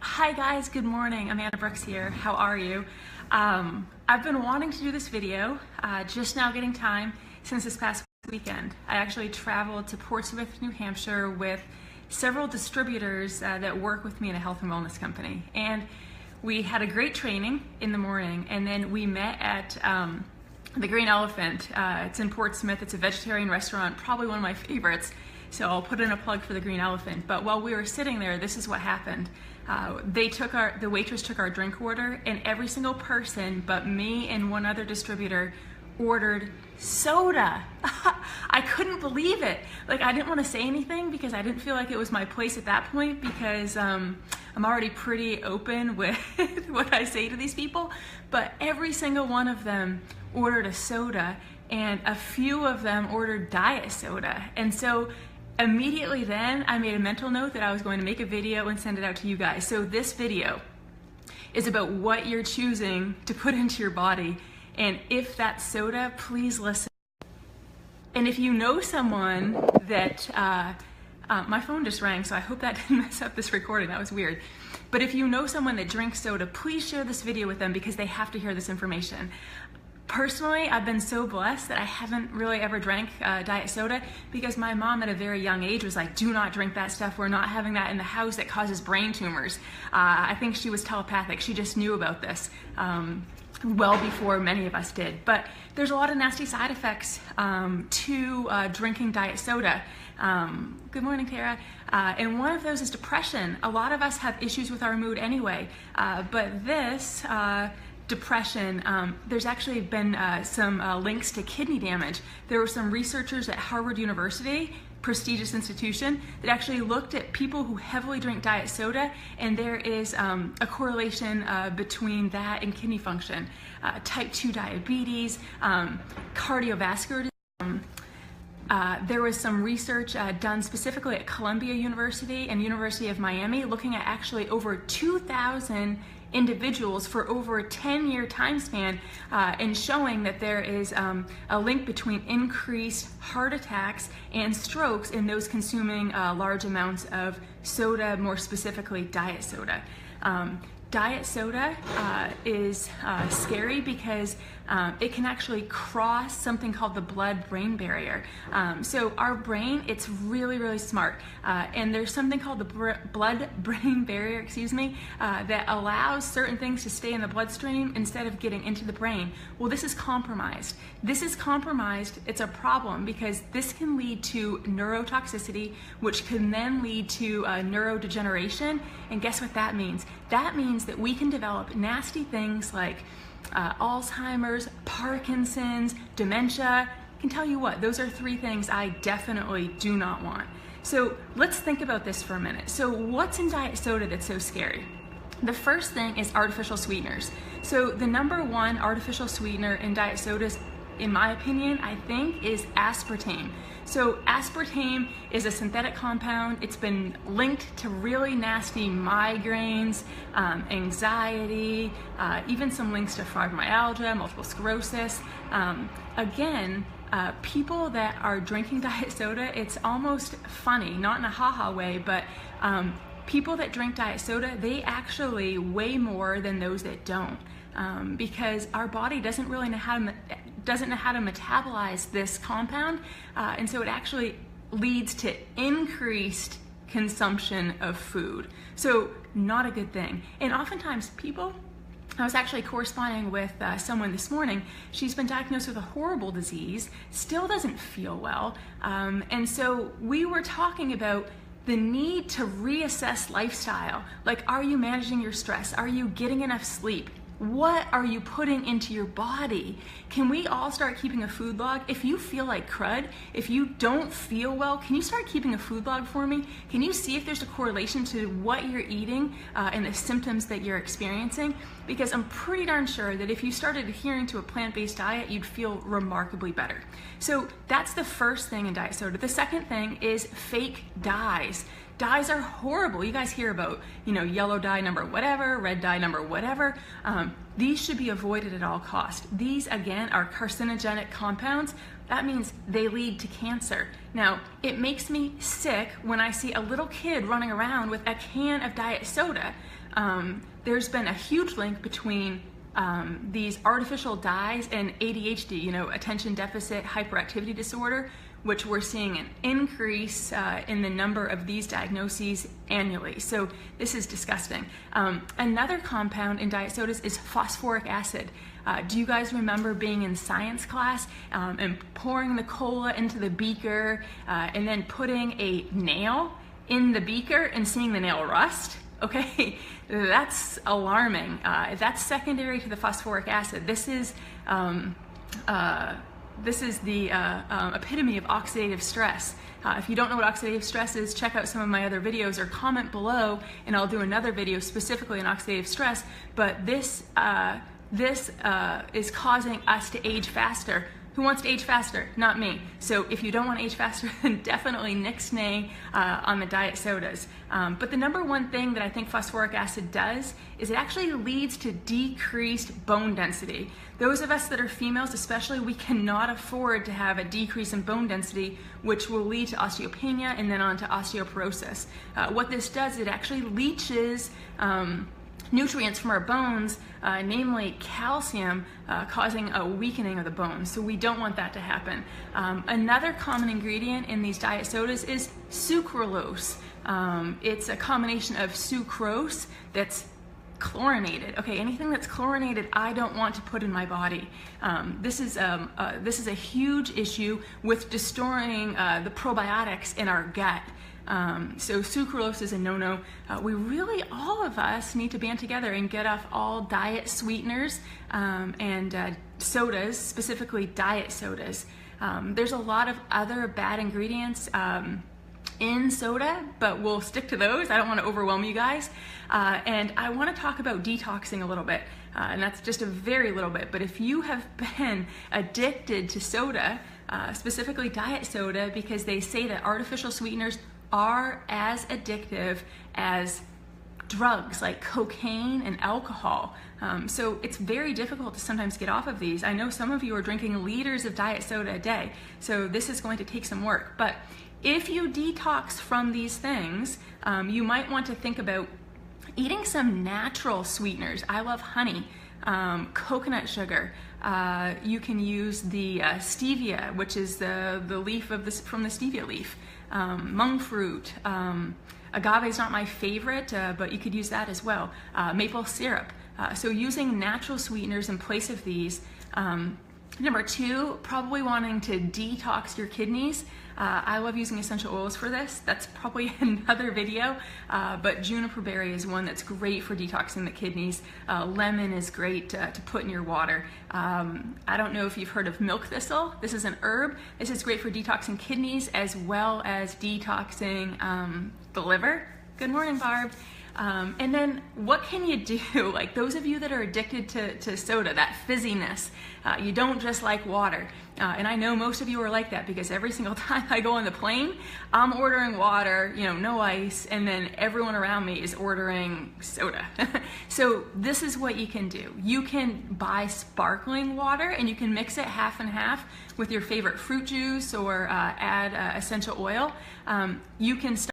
Hi guys, good morning. Amanda Brooks here. How are you? I've been wanting to do this video, just now getting time since this past weekend. I actually traveled to Portsmouth, New Hampshire with several distributors that work with me in a health and wellness company. And we had a great training in the morning, and then we met at the Green Elephant. It's in Portsmouth. It's a vegetarian restaurant, probably one of my favorites. So I'll put in a plug for the Green Elephant. But while we were sitting there, this is what happened. The waitress took our drink order, and every single person but me and one other distributor ordered soda. I couldn't believe it. Like, I didn't want to say anything because I didn't feel like it was my place at that point, because I'm already pretty open with what I say to these people. But every single one of them ordered a soda, and a few of them ordered diet soda. And so immediately then, I made a mental note that I was going to make a video and send it out to you guys. So this video is about what you're choosing to put into your body. And if that's soda, please listen. And if you know someone that, my phone just rang, so I hope that didn't mess up this recording. That was weird. But if you know someone that drinks soda, please share this video with them because they have to hear this information. Personally, I've been so blessed that I haven't really ever drank diet soda, because my mom at a very young age was like, do not drink that stuff. We're not having that in the house. That causes brain tumors. I think she was telepathic. She just knew about this well before many of us did. But there's a lot of nasty side effects to drinking diet soda. Good morning, Tara. And one of those is depression. A lot of us have issues with our mood anyway, but this depression, there's actually been some links to kidney damage. There were some researchers at Harvard University, prestigious institution, that actually looked at people who heavily drink diet soda, and there is a correlation between that and kidney function, type 2 diabetes, cardiovascular disease. There was some research done specifically at Columbia University and University of Miami, looking at actually over 2,000 individuals for over a 10-year time span, and showing that there is a link between increased heart attacks and strokes in those consuming large amounts of soda, more specifically diet soda. Diet soda is scary because it can actually cross something called the blood-brain barrier. So our brain, it's really, really smart. And there's something called the blood-brain barrier, that allows certain things to stay in the bloodstream instead of getting into the brain. Well, this is compromised. This is compromised. It's a problem because this can lead to neurotoxicity, which can then lead to neurodegeneration. And guess what that means? That means that we can develop nasty things like Alzheimer's, Parkinson's, dementia. I can tell you what, those are 3 things I definitely do not want. So let's think about this for a minute. So what's in diet soda that's so scary? The first thing is artificial sweeteners. So the #1 artificial sweetener in diet sodas, in my opinion, I think, is aspartame. So aspartame is a synthetic compound. It's been linked to really nasty migraines, anxiety, even some links to fibromyalgia, multiple sclerosis. People that are drinking diet soda, it's almost funny, not in a ha-ha way, but people that drink diet soda, they actually weigh more than those that don't, because our body doesn't really know how to metabolize this compound, and so it actually leads to increased consumption of food. So not a good thing. And oftentimes I was actually corresponding with someone this morning. She's been diagnosed with a horrible disease, still doesn't feel well, and so we were talking about the need to reassess lifestyle. Like, are you managing your stress? Are you getting enough sleep? What are you putting into your body? Can we all start keeping a food log? If you feel like crud, if you don't feel well, can you start keeping a food log for me? Can you see if there's a correlation to what you're eating and the symptoms that you're experiencing? Because I'm pretty darn sure that if you started adhering to a plant-based diet, you'd feel remarkably better. So that's the first thing in diet soda. The second thing is fake dyes. dyes are horrible. You guys hear about, yellow dye number whatever, red dye number whatever. These should be avoided at all costs. These, again, are carcinogenic compounds. That means they lead to cancer. Now, it makes me sick when I see a little kid running around with a can of diet soda. There's been a huge link between these artificial dyes and ADHD, attention deficit hyperactivity disorder, which we're seeing an increase in the number of these diagnoses annually. So this is disgusting. Another compound in diet sodas is phosphoric acid. Do you guys remember being in science class and pouring the cola into the beaker and then putting a nail in the beaker and seeing the nail rust? Okay, that's alarming. That's secondary to the phosphoric acid. This is the epitome of oxidative stress. If you don't know what oxidative stress is, check out some of my other videos or comment below and I'll do another video specifically on oxidative stress. But this is causing us to age faster. Who wants to age faster? Not me. So if you don't want to age faster, then definitely nix-nay on the diet sodas. But the number one thing that I think phosphoric acid does is it actually leads to decreased bone density. Those of us that are females especially, we cannot afford to have a decrease in bone density, which will lead to osteopenia and then on to osteoporosis. What this does, it actually leaches nutrients from our bones, namely calcium, causing a weakening of the bones. So we don't want that to happen. Another common ingredient in these diet sodas is sucralose. It's a combination of sucrose that's chlorinated. Okay, anything that's chlorinated, I don't want to put in my body. This is a huge issue with destroying the probiotics in our gut. So sucralose is a no-no. We really, all of us, need to band together and get off all diet sweeteners and sodas, specifically diet sodas. There's a lot of other bad ingredients in soda, but we'll stick to those. I don't want to overwhelm you guys. And I want to talk about detoxing a little bit. And that's just a very little bit. But if you have been addicted to soda, specifically diet soda, because they say that artificial sweeteners are as addictive as drugs like cocaine and alcohol. So it's very difficult to sometimes get off of these. I know some of you are drinking liters of diet soda a day, so this is going to take some work. But if you detox from these things, you might want to think about eating some natural sweeteners. I love honey, coconut sugar. You can use the stevia, which is the leaf from the stevia leaf. Monk fruit. Agave is not my favorite, but you could use that as well. Maple syrup. So using natural sweeteners in place of these. Number two, probably wanting to detox your kidneys. I love using essential oils for this. That's probably another video, but juniper berry is one that's great for detoxing the kidneys. Lemon is great to put in your water. I don't know if you've heard of milk thistle. This is an herb. This is great for detoxing kidneys as well as detoxing the liver. Good morning, Barb. And then what can you do? Like those of you that are addicted to soda, that fizziness, you don't just like water. And I know most of you are like that because every single time I go on the plane, I'm ordering water, no ice, and then everyone around me is ordering soda. So this is what you can do. You can buy sparkling water and you can mix it half and half with your favorite fruit juice or add essential oil. You can start